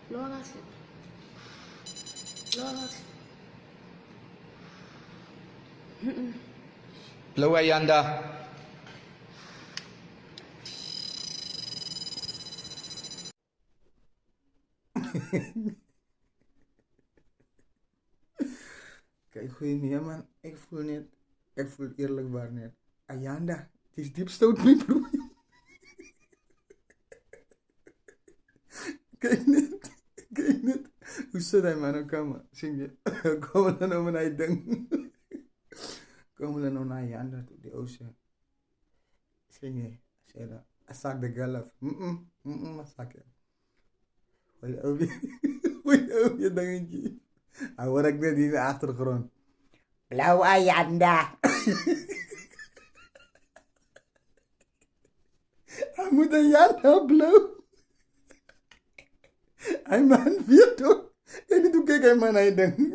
No hagas eso. No hagas eso. Blauw Ayanda. Kijk, goeie nee man, ik voel eerlijkbaar net. Ayanda, het is diepstoot mijn broer. Kijk net. Hoe zit hij man, kom, zing je. Kom dan nou naar je ding. Kom dan nou naar Ayanda toe, die oceaan. Zing je, zeg dat. Asak de galaf. Asak je. Hoe je dingetje. Hij hoor ik net in de achtergrond. Blauw Ayanda. Hij moet Ayanda blauw. Hij man vier toch? En niet hoe kijk hij man hij ding.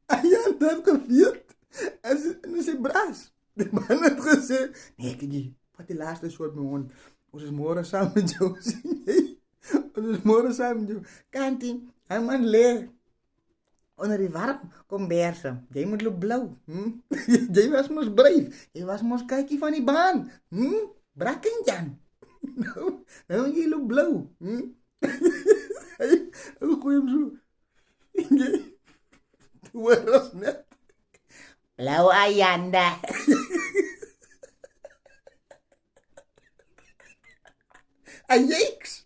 Ayanda heeft gevierd. En ze zei braas. De man heeft gezegd. Nee kijk, wat die laatste soort mijn hond. Ons is morgen samen met jou. Ons is morgen samen met jou. Kantie, hij man leer. Onder die warm, kom bersen. Jij moet loop blauw. Jij was mos brave. Jij was mos kijkie van die baan. Brakken Jan. Nou jij loop blauw. Hoe gooi hem zo. Hoe was net. Blauw Ayanda. Ajax.